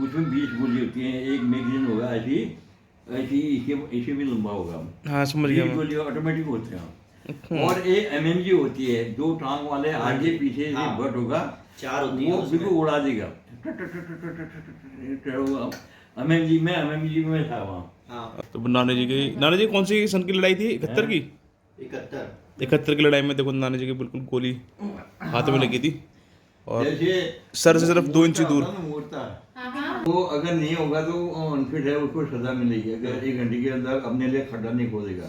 उसमें 20 गोली होती हैं, एक मैगजीन होगा ऐसी ऐसी, इसे भी लंबा होगा। हाँ समझ गया 20 मैं। गोली ऑटोमेटिक होते हैं। और एक एमएमजी होती है, 2 टांग वाले, आगे पीछे से बट होगा, 4 होती है वो उसमें। बिल्कुल उड़ा देगा। एमएमजी में था वहाँ। हाँ तो नाना जी कौन सी सन की लड़ाई थी? 71 की? 71। 71 की लड़ाई में देखो नाना जी की बिल्कुल गोली हाथ में लगी थी और जैसे सर से सिर्फ 2 इंच दूर। मोड़ता वो अगर नहीं होगा तो अनफिट है, उसको सजा मिलेगी अगर 1 घंटे के अंदर अपने लिए खड्डा नहीं खोदेगा।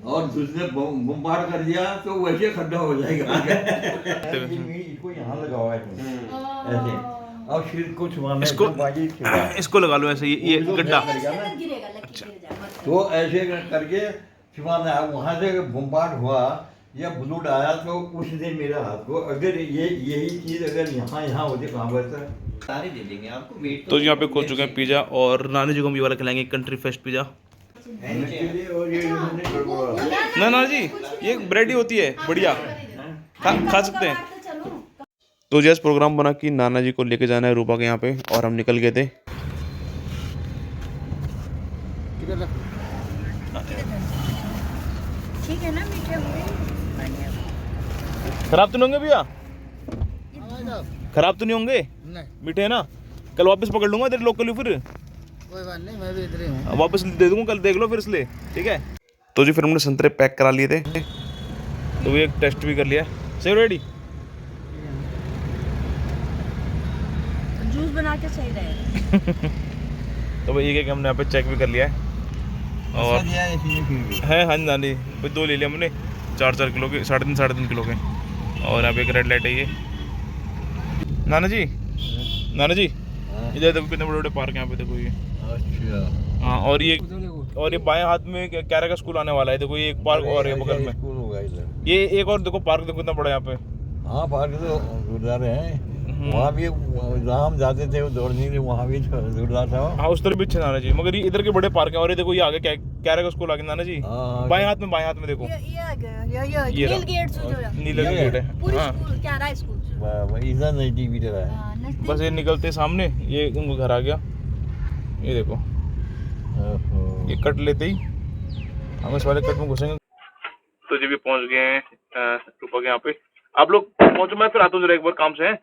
और दूसरे बम्बार कर दिया तो वैसे खड्डा हो जाएगा। इसको यहाँ लगा हुआ है ऐसे, अब सिर को छुपाना इसको इसको लगा लो ऐसे, ये गड्ढा। अच्छा तो ऐसे करके छुपाना है। वहाँ से बम्बार हुआ या ब्लूड आया तो उसने मेरे हाथ को, अगर ये यही चीज़ अगर यहाँ होती कहाँ पर सारे दे देंगे आपको। वेट तो यहाँ पे खोल चुके हैं पिज़्ज़ा और नानी जी को हम ये वाला खिलाएंगे, कंट्री फेस्ट पिज़्ज़ा। ना नाना जी ये ब्रेड ही होती है, बढ़िया खा सकते हैं। तो जैसे प्रोग्राम बना कि नाना जी को लेके जाना है रूपा के यहाँ पे, और हम निकल गए थे। ठीक है ना, मीठे होंगे। खराब तो नहीं होंगे भैया? खराब तो नहीं होंगे? मीठे है ना? कल वापस पकड़ लूंगा तेरे लोकल फिर। कोई बात नहीं, मैं भी इधर ही हूँ। वापस दे दूंगा, कल देख लो फिर इसलिए, ठीक है? तो जी फिर हमने संतरे पैक करा लिए थे, तो ये एक टेस्ट भी कर लिया। सही रेडी? जूस बना के सही रहेगा। तो भाई ये कि हमने यहाँ पे चेक भी कर लिया है और है। हाँ नानी भाई 2 ले लिया हमने, 4-4 किलो के, 3.5 किलो के। और यहाँ पे एक रेड लाइट है ये। नाना जी इधर देखो कितने बड़े बड़े पार्क हैं यहाँ पे, देखो ये। अच्छा हाँ और ये बाएं हाथ में कैरा का स्कूल आने वाला है, देखो ये एक पार्क और है बगल में। स्कूल होगा इधर। ये एक और देखो पार्क देखो कितना बड़ा यहाँ पे। हाँ पार्क तो जोरदार है। वहाँ भी जहाँ हम जाते थे वो दौड़ने के लिए, वहाँ भी जोरदार था। हाँ उस तरफ भी अच्छे नाना जी, मगर ये इधर के बड़े पार्क है। और ये देखो ये आगे कैरा का स्कूल आगे नाना जी, बाएं हाथ में देखो ये आ गया, ये रहा। नील गेट से जो है। नीला गेट है। पूरी हाँ स्कूल क्या रहा है स्कूल से। वही इधर नजदीक भी रहा है। नजदीक। बस ये निकलते सामने ये उनको घर आ गया, ये देखो ये कट लेते ही हम इस वाले कट में घुसेंगे। तो जी भी पहुंच गए हैं रूपा के यहाँ पे। आप लोग पहुंचो, मैं फिर आता हूँ जरा एक बार काम से।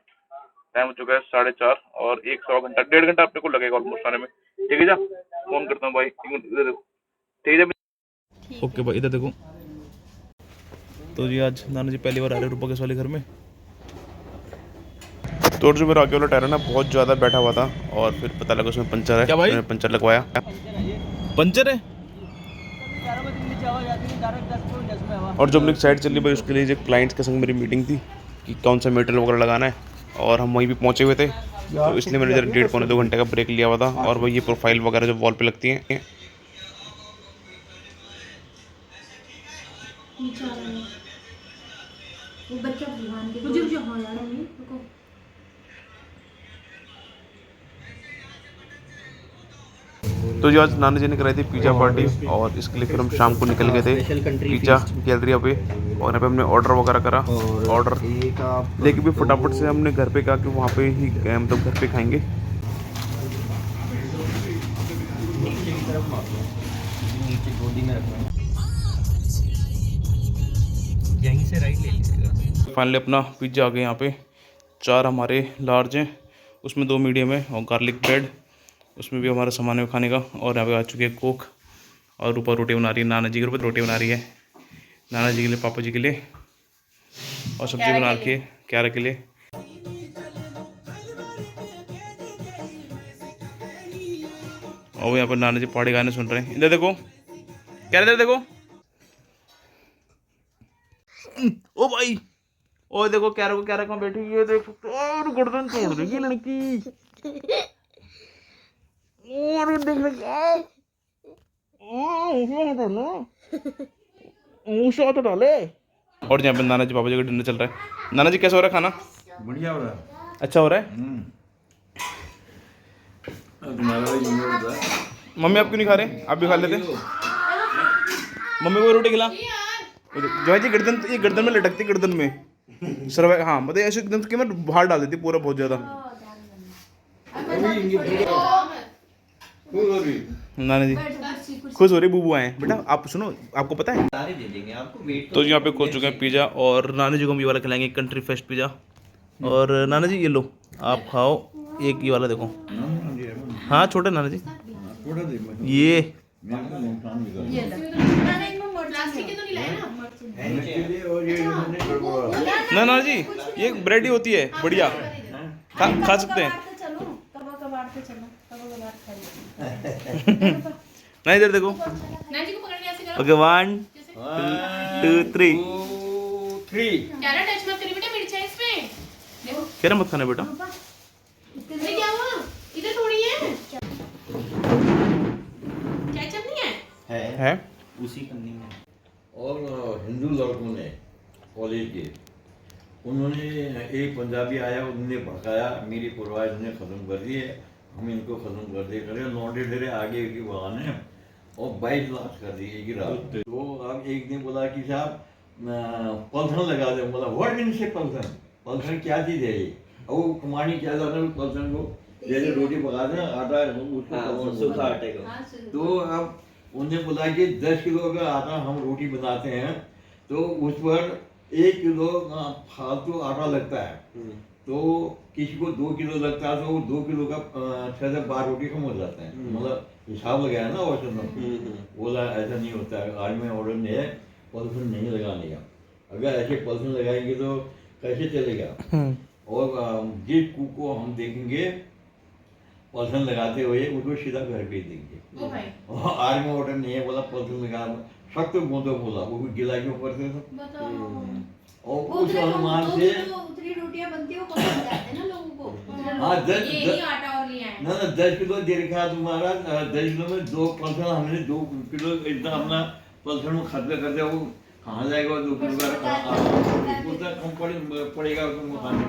टाइम हो चुका है 4:30 और 1 घंटा 1.5 घंटा अपने को लगेगा ऑलमोस्ट आने में। ठीक है जा, फोन करता हूँ भाई, इधर देखो। ठीक है ओके भाई, इधर देखो। तो जी आज नाना जी पहली बार आ रहे हैं रूपा के इस वाले घर में। तो जो मेरा आगे वाला टायर है ना बहुत ज़्यादा बैठा हुआ था और फिर पता लगा उसमें पंचर है। क्या भाई? मैंने पंचर लगवाया। पंचर है। और जो अपनी साइड चली भाई उसके लिए जो क्लाइंट्स के संग मेरी मीटिंग थी कि कौन सा मटेरियल वगैरह लगाना है, और हम वहीं भी पहुंचे हुए थे, तो इसलिए मैंने इधर 1.5-2 घंटे का ब्रेक लिया हुआ था। और भाई ये प्रोफाइल वगैरह जो वॉल पे लगती हैं, वो बच्चा भगवान के मुझे हाँ यार रुको। तो जो आज नाना जी ने कराई थी पिज़्ज़ा पार्टी, और इसके लिए फिर हम शाम को निकल गए थे पिज़्ज़ा गैलरिया पे। और यहाँ पे हमने ऑर्डर वगैरह करा, ऑर्डर लेके भी फटाफट से हमने घर पे कहा कि वहाँ पे ही मतलब घर पे खाएंगे। यहीं से राइट ले लीजिएगा। फाइनली अपना पिज़्ज़ा आ गया यहाँ पे। 4 हमारे लार्ज हैं, उसमें 2 मीडियम है और गार्लिक ब्रेड, उसमें भी हमारा सामान है खाने का। और यहाँ पे आ चुकी है कोक, और ऊपर रोटी बना रही है नाना जी के ऊपर रोटी बना रही है नाना जी के लिए, पापा जी के लिए, और सब्जी बना रखी है क्यारा के लिए। और यहाँ पर नाना जी पहाड़ी गाने सुन रहे हैं। इधर देखो क्या, इधर देखो। ओ भाई ओ देखो क्यारा को, क्यारा कहाँ बैठी है देख सकते हो। और गर्दन तोड़ देगी लड़की। और देख रहे तो डाले। और यहाँ पे नाना जी पापा जी का डिनर चल रहा है। नाना जी कैसा हो रहा है खाना? बढ़िया हो रहा है। अच्छा हो रहा है। तुम्हारा भी नहीं होता। मम्मी आप क्यों नहीं खा रहे? आप भी खा लेते। मम्मी को रोटी खिला। जो है जी गर्दन, ये गर्दन में लटकती, गर्दन में सर्वाइव। हाँ मतलब ऐसे एकदम के मैं बाहर डाल देती पूरा बहुत ज़्यादा। इनकी खुश हो रही। नाना जी खुश हो रही, बूबू आए हैं। बेटा आप सुनो, आपको पता है सारे दे देंगे आपको, वेट तो यहाँ पे खोल चुके हैं पिज़्ज़ा, और नाना जी को हम ये वाला खिलाएंगे, कंट्री फेस्ट पिज़्ज़ा। और नाना जी ये लो आप खाओ, एक ये वाला देखो। हाँ छोटा नाना जी, थोड़ा दे ये मेरे को नुकसान भी कर ये लो प्लास्टिक के तो नहीं लाए ना इसके लिए। और ये इन्होंने गड़बड़ा। ना नाना जी ये ब्रेड ही होती है बढ़िया, खा सकते हैं। ना इधर देखो, नानी को पकड़ के ऐसे करो। ओके 1 2 3। 2 3 ज्यादा टच मत करिए बेटा, मिर्चा है इसमें। देखो क्या मत खाना बेटा। अरे क्या हुआ, इधर थोड़ी है, केचप नहीं है। है उसी करनी में। और हिंदू लड़कों ने कॉलेज के, उन्होंने एक पंजाबी आया, उन्होंने भड़काया, मेरी परवाह ने ख़त्म कर दी है, हम इनको ख़त्म कर दिए करे लौटे डेरे आगे की बहाने, और 22 लाख कर दिए की रात। तो अब एक ने बोला कि साहब पल्सन लगा दे। बोला व्हाट मीन से पल्सन, पल्सन क्या चीज़ है ये? और वो कुमानी क्या जाता है पल्सन को, जैसे रोटी पका दें आटा उसको सूखा आटे को। तो अब उन्होंने बोला कि 10 किलो का आटा हम रोटी बनाते हैं, तो उस पर 1 किलो फालतू आटा लगता है। तो किसी को 2 किलो लगता है, तो वो 2 किलो का 6 से 12 रोटी कम हो जाता है। मतलब हिसाब लगाया ना औसतन। बोला ऐसा नहीं होता है, आज में ऑर्डर नहीं है पल्सन नहीं लगाने का। अगर ऐसे पल्सन लगाएंगे तो कैसे चलेगा? और जिस कुक को हम देखेंगे पल्सन लगाते हुए, उसको सीधा घर भेज देंगे। ओ भाई और आज में ऑर्डर नहीं है, बोला पल्सन लगा, सख्त बूंदो बोला, वो भी गिला के ऊपर से। बताओ। और उस अनुमान से उतनी रोटियां बनती है वो कम हो जाते हैं ना लोगों को। हाँ ये नहीं आटा और लिया है। ना 10 किलो दे रखा है तुम्हारा। 10 किलो में 2 पल्सन, हमने 2 किलो इतना अपना पल्सन में खर्चा कर दिया, वो कहाँ जाएगा 2 किलो का? उतना कम पड़ेगा तुमको खाने।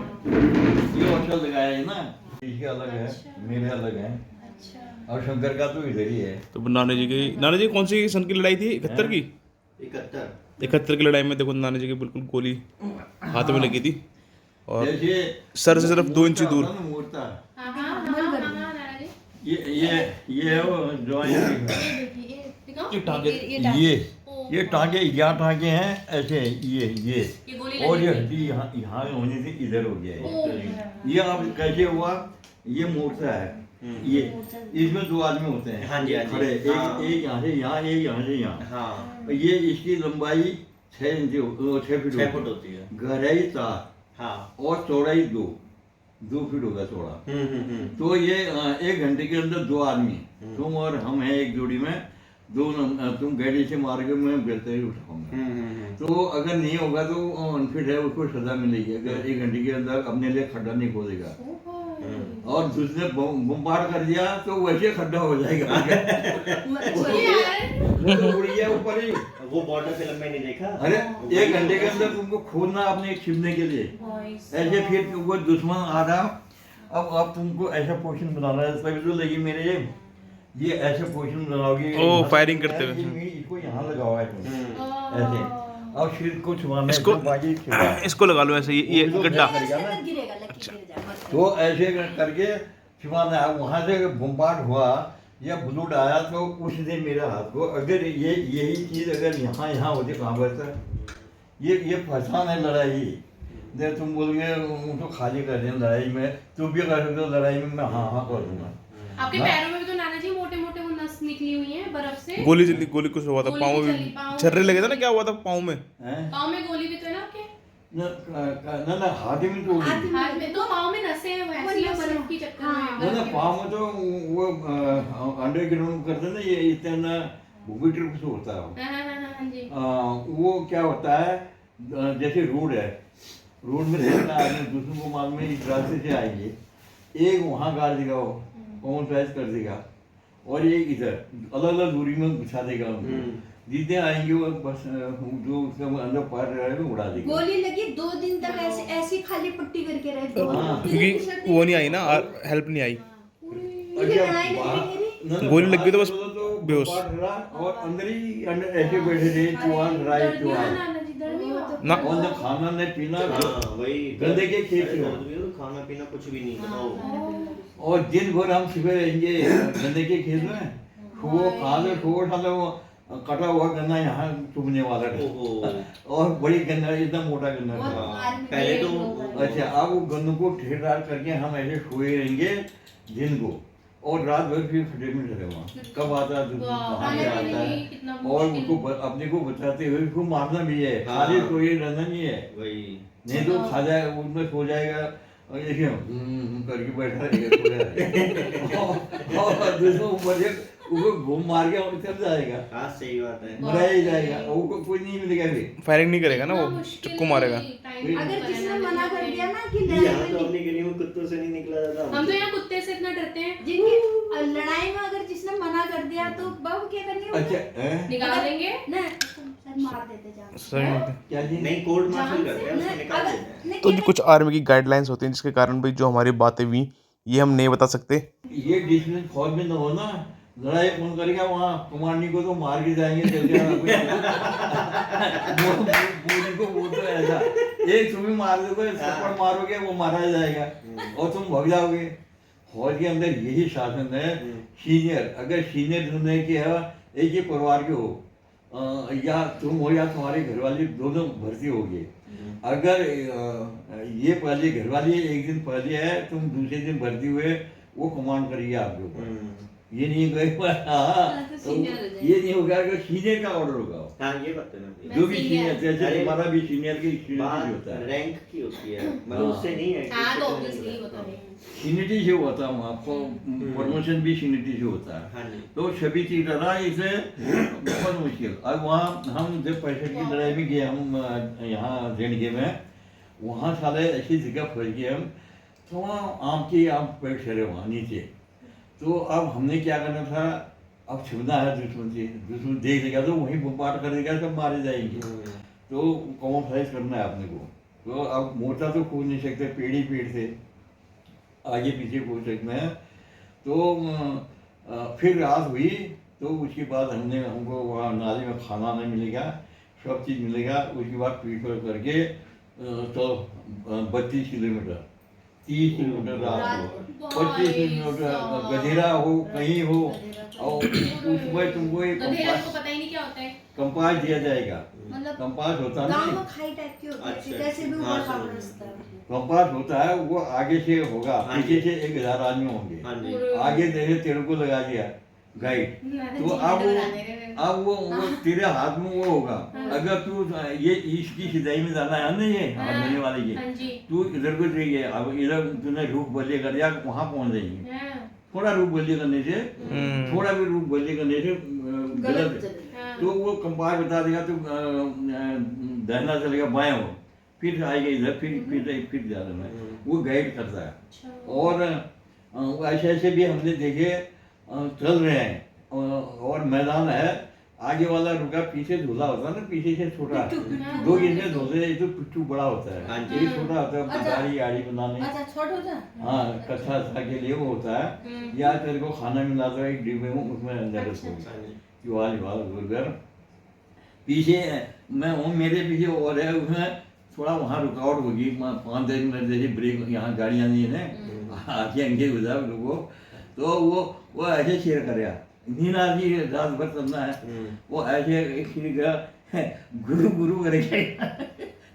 ये अच्छा लगाया है ना, इसके अलग है, मेरे अलग है, और शंकर का तो इधर ही है। तो नाना जी कौन सी सन की लड़ाई थी? 71 की? 71 की लड़ाई में देखो नाना जी की बिल्कुल गोली हाथ में लगी थी, और जैसे सर से सिर्फ 2 इंच दूर। मोड़ता हाँ हाँ हाँ हाँ नाना जी। ये है वो जो दिखाओ। ये टांगे, यहाँ टांगे हैं ऐसे, ये गोली और लगी ये हुई। हड्डी यहाँ होने से इधर हो गया ओ है। ये अब कैसे हुआ? ये मोड़ता है, ये इसमें 2 आदमी होते हैं। हाँ जी, हाँ जी। खड़े, एक हाँ। एक यहाँ से यहाँ, एक यहाँ से यहाँ। हाँ, ये इसकी लंबाई 6 इंच 6 फीट 6 फुट होती है। गहराई 4 हाँ। और चौड़ाई 2 फीट होगा चौड़ा। तो ये 1 घंटे के अंदर 2 आदमी, तुम और हम हैं एक जोड़ी में, तुम गाड़ी से मार के मैं बेहतर ही उठाऊंगा। तो अगर नहीं होगा तो अनफिट है, उसको सजा मिलेगी अगर 1 घंटे के अंदर अपने लिए खड्डा नहीं खोदेगा। और दूसरे बम्बार कर दिया तो वैसे खड्डा हो जाएगा। उड़िया ऊपर ही। वो वाटर फिल्म में नहीं देखा? अरे 1 घंटे के अंदर तुमको खोदना अपने छिपने के लिए, ऐसे फिर वो दुश्मन आ रहा। अब तुमको ऐसा पोजीशन बनाना है, तभी तो लगी मेरे ये ऐसे पोजीशन बनाओगे। ओ, फायरिंग करते हुए। इसको यहाँ लगाओ है तुम ऐसे, और सिर को छुपाना, इसको लगा लो ऐसे, ये गड्ढा। गिरेगा, लकीर गिर जाएगा। तो ऐसे करके छुपाना है। वहाँ से बम्बार्ड हुआ या ब्लूड आया तो उसने मेरे हाथ को, अगर यही चीज़ अगर यहाँ होती कहाँ पर, ये फंसान है लड़ाई। जब तुम बोलोगे उनको खाली कर दें लड़ाई में, तुम भी कर सकते हो लड़ाई में, मैं हाँ कर दूंगा। आपके पैरों में भी तो नाना जी मोटे मोटे वो नस निकली हुई है बर्फ से। गोली कुछ हुआ था गोली पाँव भी चली, में, पाँव छर्रे में। लगे थे ना, क्या हुआ था पाँव में? पाँव में गोली भी तो है ना आपके? ना हाथ में तो हाथ में तो, पाँव में नसें हैं वैसी है बर्फ की चक्कर में। ना पाँव में तो वो अंडरग्राउंड करते ना, ये इतना मीटर कुछ होता है। हाँ जी। वो क्या होता है, जैसे रोड है, रोड में रहता है आदमी, दूसरों को मालूम है इस रास्ते से आएंगे, एक वहाँ गाड़ देगा, वो कॉमन प्राइस कर देगा, और एक इधर अलग अलग दूरी में बिछा देगा उनको। जितने आएंगे वो बस जो उसके अंदर पार रहे हैं उड़ा देगा। गोली लगी 2 दिन तक ऐसी खाली पट्टी करके रहे। क्योंकि वो नहीं आई ना, हेल्प नहीं आई। गोली लग गई तो बस बेहोश। और अंदर ऐसे बैठे थे, चुहान राय चुहान नाना जी दर्द नहीं होता? ना और न खाना न पीना, हाँ, वही गंदे के खेत से हो। खाना पीना कुछ भी नहीं। और दिन भर हम सुबह रहेंगे गन्ने के खेत में, ठो खा लो ठो उठा लो, कटा हुआ गन्ना यहाँ चुभने वाला था। ओहो। और बड़ी गन्ना, इतना मोटा गन्ना बहुत था। आर्मी पहले में तो- लोग हैं। अच्छा, अब वो गन्नों को ठेकेदार करके हम ऐसे सोए रहेंगे दिन को, और रात भर फिर खड्डे में रहे वहाँ। कब आता है वाह, कहाँ से खाने आता पीने है, की कितना और मुश्किल। उसको अपने को बचाते हुए उसको मारना भी है, हाँ। खाली कोई रहना नहीं है। वही नहीं तो खा जाए, उसमें सो जाएगा और देखिए करके बैठा रहेगा, सो जाएगा। और दूसरों ऊपर से उसको घूम मार के और चल जाएगा, हाँ सही बात है। मरा ही जाएगा, और उसको कोई नहीं मिलेगा फिर। फायरिंग नहीं करेगा ना, इतना वो मुश्किल चक्कू मारेगा। टाइम अगर होता है किसी ने ना मना लेने कर के दिया लिए। ना कि लड़ाई यहाँ में तो नहीं- अपनी गली में कुत्तों से नहीं निकला जाता। हम तो यहाँ कुत्ते से इतना डरते हैं, जिनकी लड़ाई में अगर जिसने मना कर दिया तो बाबू क्या करेंगे? अच्छा हैं? निकाल देंगे। ना सर मार देते जा। सही बात है। क्या जी? नहीं कोर्ट मार्शल जान करते से हैं, उसको निकाल अगर देते हैं। नहीं, तो जो कुछ आर्मी की गाइडलाइंस होती हैं जिसके कारण भाई जो हमारी बातें हुई ये हम नहीं बता सकते। ये डिसिप्लिन फौज में न हो ना, लड़ाई कौन करेगा वहाँ, कमांडी को तो मार के जाएंगे, चल बोली को वो तो ऐसा एक तुम्हें मार दोगे, थप्पड़ मारोगे वो मारा जाएगा और तुम भाग जाओगे। फौज के अंदर यही शासन है, सीनियर अगर सीनियर दुनिया के है, एक ही परिवार के हो, या तुम हो या तुम्हारे घर वाले दोनों भर्ती होगे। अगर ये पहले घर वाली एक दिन पहले है, तुम दूसरे दिन भर्ती हुए, वो कमांड करेगी आपके ऊपर। ये नहीं गए तो सीनियर हो जाएगा। ये नहीं होगा कि सीनियर का ऑर्डर होगा, हाँ ये बात है ना। जो भी सीनियर। सीनियर, जैसे अरे, तुम्हारा भी सीनियर की सीनियर होता बात है, रैंक की होती है, मतलब हाँ। उससे नहीं है। हाँ तो ऑब्वियसली होता है। सीनियरिटी से होता है आपको, प्रमोशन भी सीनियरिटी से होता है। हाँ जी। तो सभी चीज रहा इसे बहुत मुश्किल। अब वहाँ हम जब 65 की लड़ाई में गए, हम यहाँ जेएनके में, वहाँ साले ऐसी जगह फंस गए हम, तो वहाँ आम पेड़ चले वहाँ नीचे। तो अब हमने क्या करना था, अब छुपना है दुश्मन से, दुश्मन देख लेगा तो वहीं बम्बार्ड कर देगा, सब मारे जाएंगे। तो कॉमोफ्लाइज करना है अपने को। तो अब मोटा तो कूद नहीं सकते, पेड़ ही पेड़ से आगे पीछे कूद सकते हैं। तो फिर रात हुई, तो उसके बाद हमको वहाँ नाले में खाना नहीं मिलेगा, सब चीज़ मिलेगा। उसके बाद पीठ पर करके तो 32 किलोमीटर 30 किलोमीटर रात को, 25 किलोमीटर गधेरा हो कहीं हो, और उसमें तुमको एक गधेरा को पता ही नहीं क्या होता है। कंपास दिया जाएगा। मतलब कंपास होता है गाँव ना, में खाई टाइप की होती है, अच्छा, जैसे भी हाँ, ऊपर समझ खाना गया। रास्ता है। कंपास होता है, वो आगे से होगा, हाँ पीछे जी। से 1000 आदमी होंगे, हाँ जी। आगे जैसे तेरे को लगा दिया गाइड। तो अब वो तेरे हाथ में वो होगा, अगर तू ये इसकी सिधाई में जाना है ना, ये हाथ देने वाले की, हाँ जी। तू इधर को चाहिए, अब इधर तूने रुख बदली कर दिया, वहाँ पहुँच जाएंगे। हाँ, थोड़ा रुख बदली करने से, थोड़ा भी रुख बदली करने से गलत गलत है। चले। हाँ। तो वो कंपास बता देगा, तो दाहिना चलेगा बाएं हो, फिर आएगा इधर, फिर जा रहा है, वो गाइड करता है। अच्छा। और ऐसे ऐसे भी हमने देखे चल रहे हैं, और मैदान है, आगे वाला रुका, पीछे धुला होता है ना, पीछे से छोटा, पिट्ठू। दो गिरने धोते हैं, तो पिट्ठू बड़ा होता है, हाँ ये छोटा होता है, अच्छा। गाड़ी बनाने। अच्छा छोट हो जा। हाँ, कच्चा के लिए वो होता है, या तेरे को खाना मिला तो एक डिब्बे में, उसमें अंदर रखो, हाँ जी। चुवाल गुरगर। पीछे मैं हूँ, मेरे पीछे और है, उसमें थोड़ा वहाँ रुकावट होगी, 5-10 मिनट जैसे ब्रेक, यहाँ गाड़ियाँ नहीं है, आगे अंगे गुजरा लोगों, तो वो ऐसे शेयर करेगा, नींद आती है, रात भर चलना है, वो ऐसे एक शेर का गुरु गुरु करेगा,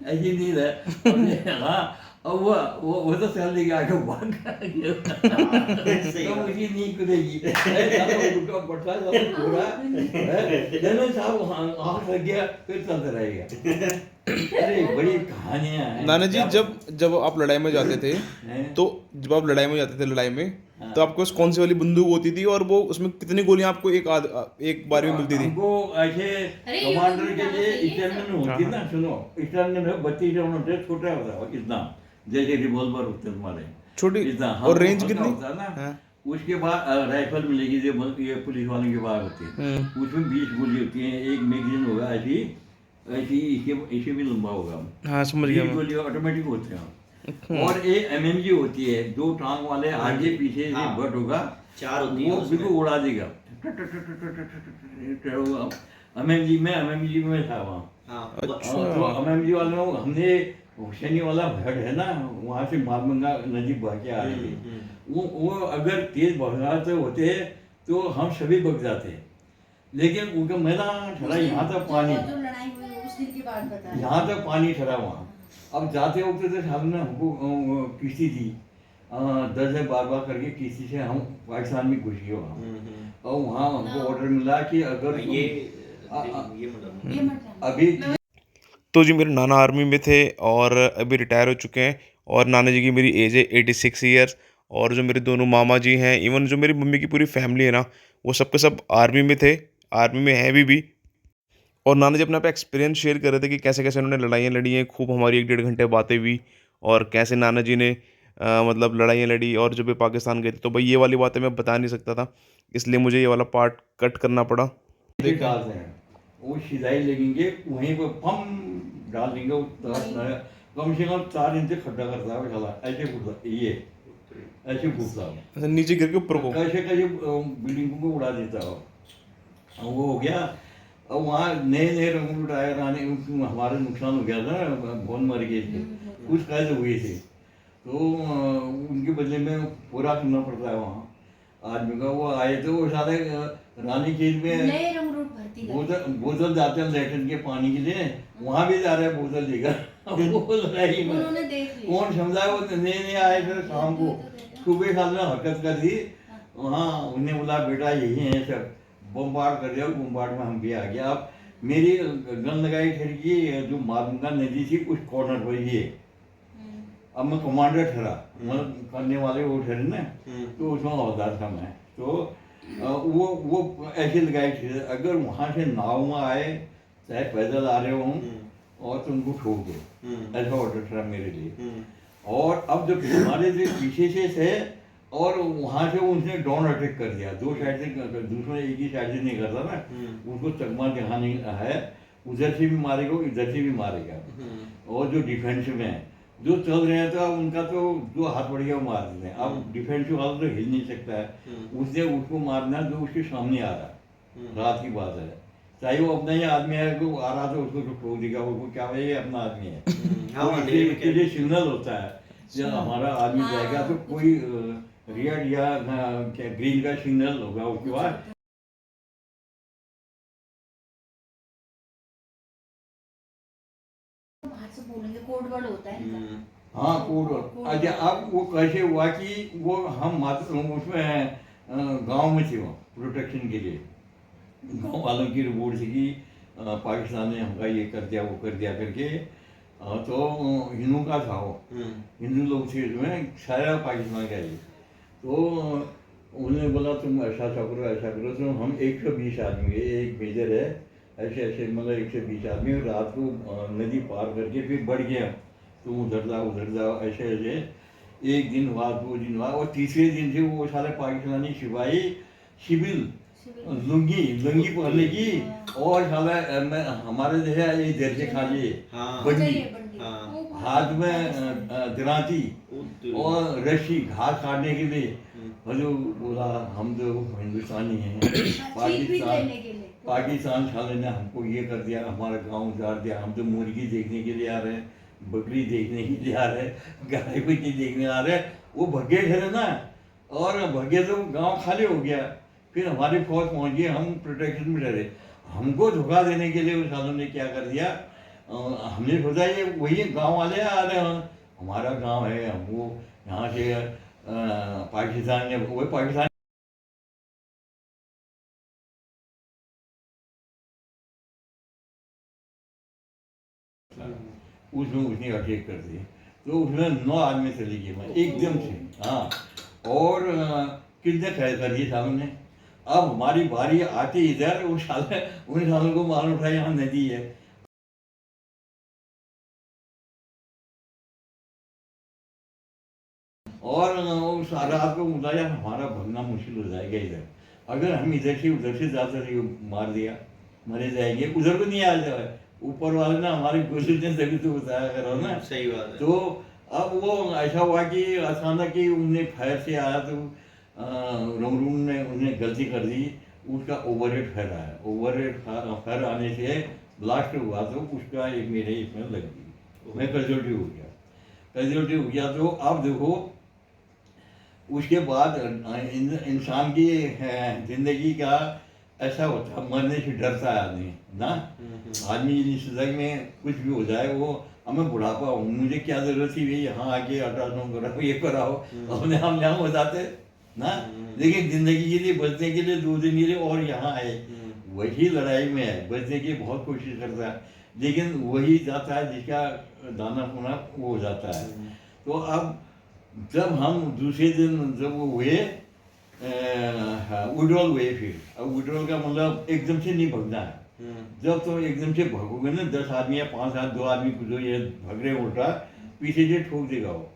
ऐसी नींद है। हाँ, और वो तो चल देगा आगे भाग सही तो बात। मुझे नींद खुलेगी, रुका पड़ता है पूरा, जनरल साहब आँख लग गया, फिर चलता रहेगा। अरे बड़ी कहानियां हैं। नाना जी, जब आप लड़ाई में जाते थे, हैं? तो जब आप लड़ाई में जाते थे, लड़ाई में तो आपके पास कौन सी वाली बंदूक होती थी, और वो उसमें कितनी गोलियां आपको एक बार में मिलती थी? हमको ऐसे अरे, कमांडर ये के तो लिए बताना स्टैंडर्ड होती ना, सुनो, स्टैंडर्ड में 32 राउंड होते, छोटा होता है इतना, जैसे रिवॉल्वर होते हैं तुम्हारे, छोटी, इतना। और रेंज हल्का कितनी? होता है ना। हाँ। उसके बाद राइफल मिलेगी, जो ये पुलिस वालों के बाद होती है, उसमें 20 गोली होती है, एक मैगजीन होगा ऐसी ऐसी, इसे भी लंबा होगा, हाँ समझ गया 20 मैं। गोली ऑटोमेटिक होते हैं। और एक एमएमजी होती है, 2 टांग वाले, आगे पीछे से हाँ। बट होगा, 4 होती है वो उसमें। बिल्कुल उड़ा देगा। एमएमजी में था वहाँ। हाँ अच्छा। तो एमएमजी वाले में हमने हुसैनी वाला हेड है ना, वहाँ से मालमंगा नदी बह के आ रही थी, वो अगर तेज बरसात होते तो हम सभी बग जाते, लेकिन उनका मैदान ठहरा यहाँ तक पानी, जो लड़ाई हुई उस दिन की बात बता। यहाँ तक पानी ठहरा वहाँ। अब जाते वक्त तो हमने हमको किश्ती थी 10 से 12 करके किश्ती से हम पाकिस्तान में घुस गए वहाँ। और वहाँ हमको ऑर्डर मिला कि अगर ये ये मतलब अभी तो जी मेरे नाना आर्मी में थे और अभी रिटायर हो चुके हैं, और नाना जी की मेरी एज है 86 ईयर्स, और जो मेरे दोनों मामा जी हैं, इवन जो मेरी मम्मी की पूरी फैमिली है ना, वो सब के सब आर्मी में थे, आर्मी में हैं अभी भी। और नाना जी अपना पे एक्सपीरियंस शेयर कर रहे थे कि कैसे कैसे उन्होंने लड़ाइयाँ लड़ी हैं, खूब हमारी 1-1.5 घंटे बातें हुई, और कैसे नाना जी ने मतलब लड़ाइयाँ लड़ी, और जब वे पाकिस्तान गए थे तो भाई ये वाली बातें मैं बता नहीं सकता था, इसलिए मुझे ये वाला पार्ट कट करना पड़ा। डालते हैं, वो सिलाई लगेंगे वहीं पर पम डाल देंगे, वो कम से कम 4 इंच खड्डा करता है साला, ऐसे फूटता ये, ऐसे फूटता है, अच्छा, नीचे गिर के ऊपर को। कैसे कैसे बिल्डिंग को उड़ा देता हो। वो हो गया। और वहाँ नए नए रंग टायर आने, हमारा नुकसान हो गया था, बहुत मर गए थे, कुछ कैद हुए थे, तो उनके बदले में पूरा करना पड़ता है वहाँ आदमी का। वो आए तो वो सारे रानी खेत में नए रंग रूट भर्ती कर। बोतल जाते हैं लैट्रिन के पानी के लिए, वहाँ भी जा रहे हैं बोतल लेकर। वो लड़ाई में उन्होंने देख लिया। कौन समझा, वो नए नए आए थे शाम को, सुबह साल में हरकत कर दी वहाँ। उन्हें बोला बेटा यही है सब, बम्बार्ड कर दिया, बम्बार्ड में हम भी आ गया। अब मेरी गन लगाई ठहरी जो मालूंगा नदी थी उस कॉर्नर पर ये, अब मैं कमांडर ठहरा, मतलब करने वाले वो ठहरे ना, तो उसमें हवलदार था मैं। तो वो ऐसे लगाई थी, अगर वहाँ से नाव में आए चाहे पैदल आ रहे हों और तुमको ठोक दो, ऐसा ऑर्डर था मेरे लिए। और अब जब हमारे से पीछे से थे और वहाँ से उसने डाउन अटैक कर दिया, 2 साइड से, दूसरा एक ही साइड से नहीं करता ना, उसको चकमा दिखाने है, उधर से भी मारेगा इधर से भी मारेगा। और जो डिफेंस में है, जो चल रहे हैं तो उनका तो जो हाथ बढ़ गया वो मार देते हैं। अब डिफेंस वाला तो हिल नहीं सकता है, उसने उसको मारना जो उसके सामने आ रहा, रात की बात है, चाहे वो अपना ही आदमी है, को आ रहा था उसको तो ठोक देगा, उसको क्या भाई ये अपना आदमी है। तो इसके लिए सिग्नल होता है, जब हमारा आदमी जाएगा तो कोई रेड या ग्रीन का सिग्नल होगा, उसके बाद बाहर से बोलेंगे, कोड वर्ड होता है इनका। हाँ कोड। अच्छा, अब वो कैसे हुआ कि वो हम मात्र उसमें गांव में थे, वो प्रोटेक्शन के लिए गांव वालों की रिपोर्ट थी कि पाकिस्तान ने हमका ये कर दिया वो कर दिया करके। तो हिंदू का था वो, हिंदू लोग थे उसमें, सारा पाकिस्तान का ये। तो उन्होंने बोला तुम ऐसा करो, तो हम 120 आदमी, एक मेजर है, ऐसे ऐसे मतलब 120 आदमी, और रात को नदी पार करके फिर बढ़ गया, तुम उधर जाओ ऐसे ऐसे। एक दिन हुआ, 2 दिन हुआ, और तीसरे दिन से वो सारे पाकिस्तानी सिपाही सिविल लुंगी पहनने की, और साला हमारे जैसे ये देर से खा लिए बंदी, हाथ में दराती और रस्सी घास काटने के लिए। हजू बोला हम तो हिंदुस्तानी हैं, पाकिस्तान साले ने हमको ये कर दिया, हमारा गांव उजाड़ दिया, हम तो मुर्गी देखने के लिए आ रहे हैं, बकरी देखने के लिए आ रहे हैं, गाय बकरी देखने आ रहे हैं। वो भगे थे ना, और भगे तो गांव खाली हो गया। फिर हमारी फौज पहुंच गई, हम प्रोटेक्शन में ठहरे। हमको धोखा देने के लिए उस सालों ने क्या कर दिया, हमने सोचा ये वही गांव वाले आ रहे हैं, हमारा गांव है, हमको यहाँ से पाकिस्तान ने, वो पाकिस्तान उसमें उसने अटैक कर दिए। तो उसमें 9 आदमी चली गई मैं एकदम से। हाँ, और कितने खैर कर दिए सालों ने। अब हमारी बारी आती इधर, उन सालों को मालूम उठा यहाँ नदी है, और उस रात को मुझे हमारा भगना मुश्किल हो जाएगा इधर। अगर हम इधर से उधर से जाते रहे, मार दिया मरे जाएंगे, उधर को नहीं आ जाए, ऊपर वाले ना हमारी कोशिश ने तभी तो बताया करो ना। सही बात है। तो अब वो ऐसा हुआ कि अचानक ही उन्हें फायर से आया, तो रोमरूम ने उन्हें गलती कर दी, उसका ओवरहेड फायर आया, ओवरहेड फायर आने से ब्लास्ट हुआ, तो उसका एक मेरे इसमें लग गई, मैं कैजुअल्टी हो गया। तो अब देखो उसके बाद इंसान की जिंदगी का ऐसा होता है, मरने से डरता है आदमी ना। आदमी इस जिंदगी में कुछ भी हो जाए, वो हमें बुढ़ापा हो, मुझे क्या जरूरत थी भाई यहाँ आके अल्ट्रासाउंड कराओ, ये कराओ, अपने हम यहाँ हो जाते ना। लेकिन जिंदगी के लिए, बचने के लिए 2 दिन के लिए और यहाँ आए, वही लड़ाई में है, बचने की बहुत कोशिश करता है, लेकिन वही जाता है जिसका दाना पुना वो हो जाता है। तो अब जब हम दूसरे दिन जब वो हुए विड्रॉल हुए, फिर अब विड्रॉल का मतलब एकदम से नहीं भगना है। जब तो एकदम से भगोगे ना, 10 आदमी या 5 आदमी, 2 आदमी को जो ये भग रहे उल्टा, पीछे से ठोक देगा वो।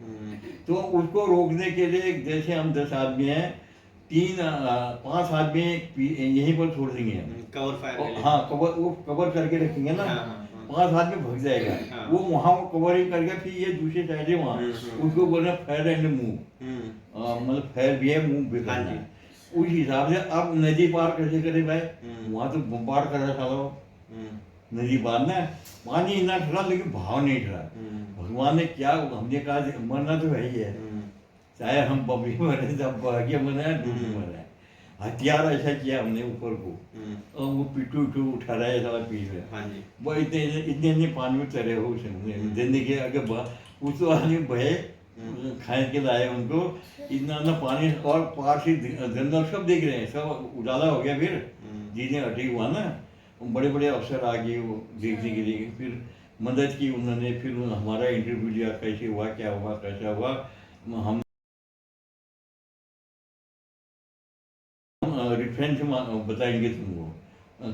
तो उसको रोकने के लिए जैसे हम 10 आदमी हैं, 5 आदमी यहीं पर छोड़ देंगे, कवर फायर। हाँ कवर, वो कवर करके रखेंगे ना। 5 आदमी भग जाएगा, वो वहाँ कवरिंग करके फिर ये दूसरे साइड है वहाँ, उसको बोलना फायर एंड मूव, मतलब फायर भी है, मूव भी करना है। उस हिसाब से अब नदी पार कैसे करे भाई, वहाँ तो बम्बार्ड कर रहा था नदी पार ना, पानी इतना ठहरा लेकिन भाव नहीं ठहरा। भगवान ने क्या, हमने कहा मरना तो है ही है, चाहे हम बबली मरे, जब भाग्य मरे डूबी मरे, हथियार ऐसा किया हमने ऊपर को, और वो पिट्टू उठा रहा है सारा पीछे में। हाँ जी। वो इतने पानी में तैरे हो उसने जिंदगी, अगर उस तो आदमी भय खाए के लाए उनको, इतना पानी, और पार से जंगल सब देख रहे हैं, सब उजाला हो गया। फिर जिन्हें अटैक हुआ ना, बड़े बड़े अफसर आ गए वो देखने के लिए, फिर मदद की उन्होंने, फिर हमारा इंटरव्यू लिया, कैसे हुआ, क्या हुआ, कैसा हुआ। हम रेफरेंस बताएंगे तुमको,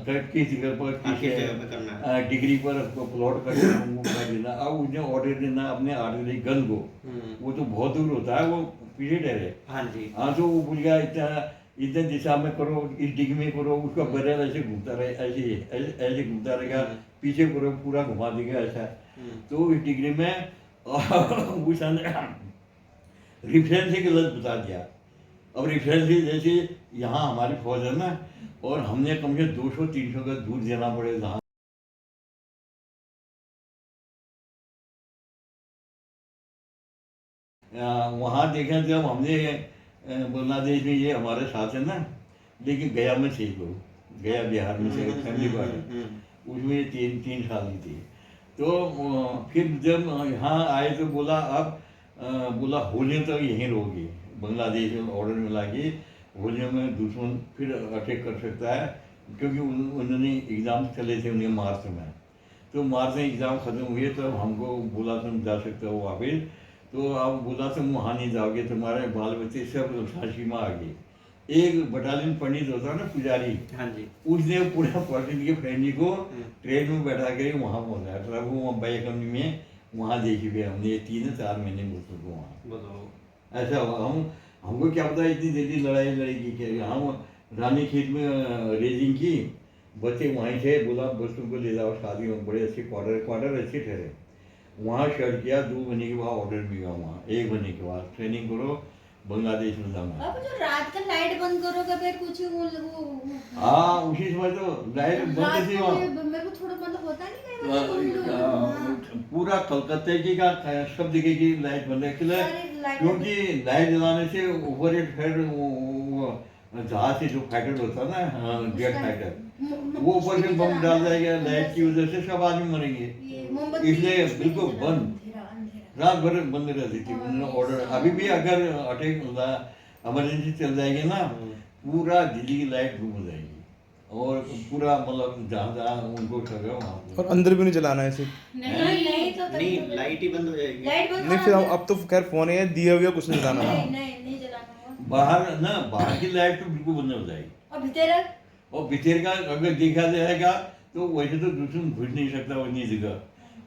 किस जगह पर किस डिग्री पर प्लॉट करके तुमको कर देना। अब उसने ऑर्डर देना अपने आर्टिलरी गन को, वो तो बहुत दूर होता है, वो पीछे ठहरे। हाँ जी। हाँ, तो वो बोल गया इतने दिशा में करो, इस डिग्री में करो, उसका बैरल ऐसे घूमता रहे, ऐसे घूमता रहेगा, पीछे करो, पूरा घुमा देगा ऐसा। तो इस डिग्री में उसने रेफरेंस ही गलत बता दिया। अब रेफरेंस जैसे यहाँ हमारी फौज है ना, और हमने कम से 200-300 का दूर जाना पड़े जहाँ वहाँ देखा, जब हमने बांग्लादेश में, ये हमारे साथ है ना, लेकिन गया में थे लोग, गया बिहार में से फैमिली वाले, उसमें 3 साल की थी। तो फिर जब यहाँ आए तो बोला अब बोला होली तक यहीं रहोगे, बांग्लादेश में ऑर्डर मिला कि होली में दुश्मन फिर अटैक कर सकता है, क्योंकि उन्होंने एग्ज़ाम चले थे उनके मार्च में। तो मार्च में एग्ज़ाम ख़त्म हुए, तो हमको बोला तुम जा सकते हो वापस। तो अब बोला तुम वहाँ नहीं जाओगे, तुम्हारे बाल बच्चे सब झांसी में आ गए। एक बटालियन पंडित होता है ना, पुजारी, हाँ जी, उसने पूरा पंडित के फैमिली को ट्रेन में बैठा कर वहाँ पहुँचाया, तो वो मुंबई कंपनी में वहाँ देखी हुई हमने 3-4 महीने बोलते को वहाँ। बताओ ऐसा हुआ, हमको क्या पता इतनी जल्दी लड़ाई लड़ेगी। क्या हम रानी खेत में रेजिंग की, बच्चे वहीं थे, बोला बस तुमको ले जाओ शादी में, बड़े अच्छे क्वार्टर अच्छे ठहरे। वहाँ शर्ट किया, 2 महीने के बाद ऑर्डर मिला, वहाँ 1 महीने के बाद ट्रेनिंग करो, बांग्लादेश में जाना। अब जो रात का लाइट बंद करोगे फिर कुछ वो हाँ, उसी समय तो लाइट बंद थी वहाँ। मेरे को थोड़ा मतलब होता नहीं, पूरा कलकत्ते की का सब जगह की लाइट बंद है, क्योंकि लाइट जलाने से ऊपर एक जहाज से जो फाइटर होता है ना, जेट फाइटर, वो ऊपर से बम डाल जाएगा, लाइट की वजह से सब आदमी मरेंगे, इसलिए बिल्कुल बंद, रात भर बंद रहती थी। उन्होंने ऑर्डर, अभी भी अगर अटैक इमरजेंसी चल जाएगी ना, पूरा दिल्ली की लाइट गुम हो जाएगी, और पूरा मतलब जहाँ जहाँ उनको ठगा वहाँ। और अंदर भी नहीं जलाना है सिर्फ, नहीं, लाइट ही बंद हो जाएगी। नहीं फिर अब तो खैर फोन है, दिया हुआ कुछ नहीं जलाना। नहीं जलाना। बाहर ना, बाहर की लाइट तो बिल्कुल बंद हो जाएगी, और भीतर का अगर देखा जाएगा तो वैसे तो दुश्मन घुस नहीं सकता उतनी जगह,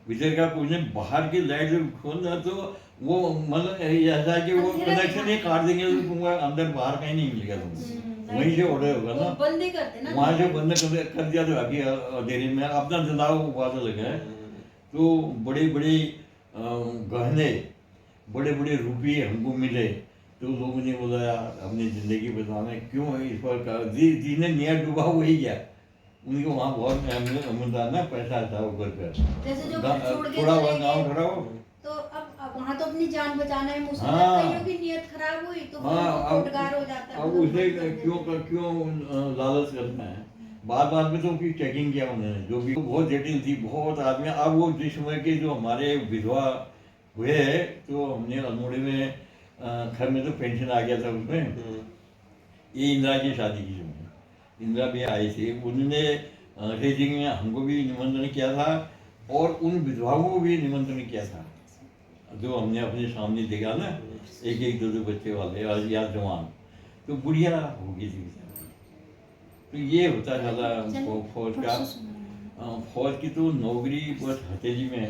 भीतर का कुछ नहीं। बाहर की लाइट जब खोलना तो वो मतलब ऐसा है कि वो कनेक्शन ही काट देंगे, तो तुमको अंदर बाहर कहीं नहीं मिलेगा, तुमको वहीं से ऑर्डर होगा ना, बंद ही करते ना, वहाँ से बंद कर दिया। तो अभी अंधेरे में अपना जलाओ बात अलग है। तो बड़े बड़े गहने, बड़े बड़े रुपये हमको मिले, तो लोगों ने बोला यार अपनी ज़िंदगी बचाना क्यों इस पर, जिन्हें नया डूबा वही गया, उनको वहाँ बहुत मिलता ना पैसा था ऊपर का, जैसे जो थोड़ा बहुत गाँव खड़ा हो। तो अब अब वहाँ तो अपनी जान बचाना है मुश्किल है, हाँ। कईयों की नियत खराब हुई तो फिर हाँ, वो अब- कोटगार हो जाता है। अब उसे क्यों लालच करना है। बार में तो उनकी चेकिंग किया उन्होंने, जो भी बहुत जटिल थी, बहुत आदमी। अब वो जिस समय के जो हमारे विधवा हुए हैं, तो हमने अल्मोड़े में घर में तो पेंशन आ गया था उसमें। ये इंदिरा की शादी की समय इंदिरा भी आई थी, उन्होंने रेजिंग में हमको भी निमंत्रण किया था और उन विधवाओं को भी निमंत्रण किया था, जो हमने अपने सामने देखा ना, एक दो बच्चे वाले और या जवान, तो बुढ़िया हो गई थी बेचारी। तो ये होता चला फौज का। फौज की तो नौकरी बस हथेली में है।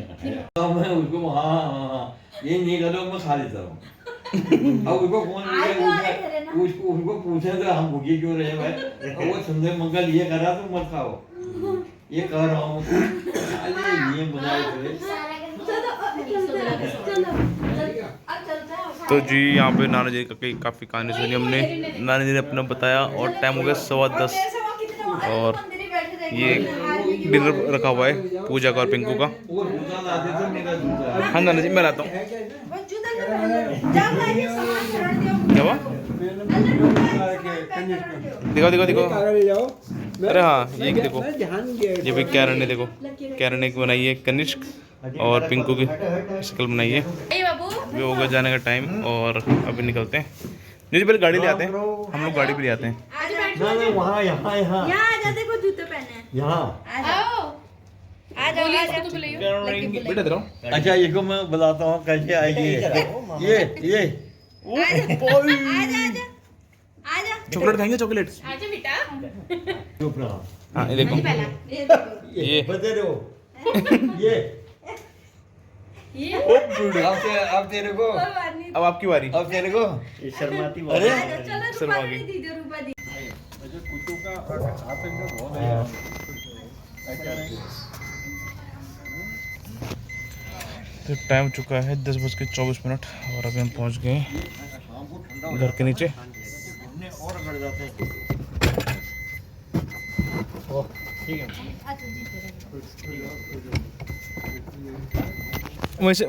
तो मैं उसको हाँ ये नहीं करो, मैं खा लेता हूँ। अब उसको कौन उसको पूछे तो हम भूखे क्यों रहे भाई, और वो संजय मंगल ये करा तो मत खाओ, ये कह रहा हूँ। अरे नियम बनाए थे। तो जी यहाँ पे नाना जी का काफ़ी कहानी सुनी हमने। नाना जी ने अपना बताया और टाइम हो गया 10:15 और ये डिनर रखा हुआ है पूजा का और पिंकू का। वो जूता लाते थे, मेरा जूता। हाँ नाना जी मैं लाता हूँ। क्या हुआ? दिखाओ दिखाओ दिखाओ। अरे हाँ ये देखो, ये भी कैरन ने देखो, कैरन ने बनाई है कनिष्क और पिंकू की शक्ल बनाई है। ये होगा जाने का टाइम और अभी निकलते हैं। जी पहले गाड़ी ले आते हैं, हम लोग गाड़ी पे ले आते हैं। ना वहाँ यहाँ यहाँ यहाँ आ जा, देखो जूते पहने हैं। यहाँ। बेटा इधर आओ। अच्छा इसको मैं बताता हूँ कैसे आएगी ये चॉकलेट खाएंगे? चॉकलेट आजा बेटा। चुप रहा। हाँ ये देखो, ये देखो ये बता रहे हो ये अब तेरे को अब आपकी बारी। अब तेरे को ये शर्माती बहुत अरे है। चलो शर्मा रूपा गई। दी दे, रूपा दी। तो टाइम चुका है 10:24 और अभी हम पहुंच गए घर के नीचे। और बढ़ जाते हैं।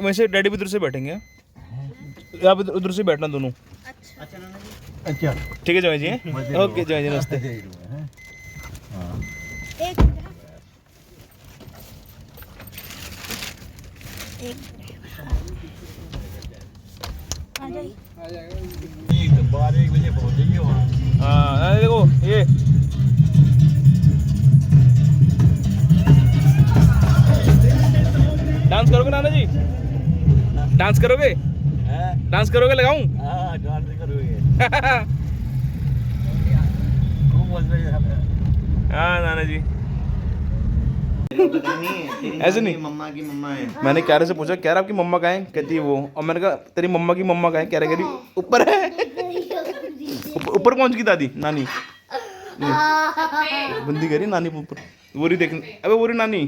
वैसे डैडी भी उधर से बैठेंगे, आप उधर से बैठना दोनों। अच्छा ठीक है जय जी। ओके जय जी, नमस्ते। ठीक है, 12-1 बजे पहुंचेंगे वहाँ। हाँ देखो ये डांस करोगे नाना जी? डांस करोगे? डांस करोगे? लगाऊं? हाँ डांस करोगे। खूब मजा आएगा। हाँ नाना जी। पता नहीं है, तेरी ऐसे नानी नहीं। मम्मा की मम्मा है। मैंने क्यारे से पूछा, क्यारा आपकी मम्मा कहाँ है? कहती है वो। और मैंने कहा तेरी मम्मा की मम्मा कहाँ है? क्यारा कह रही ऊपर है। ऊपर पहुंच गई दादी नानी। बंदी कह रही नानी ऊपर। वो रही देखने, अबे वो रही नानी।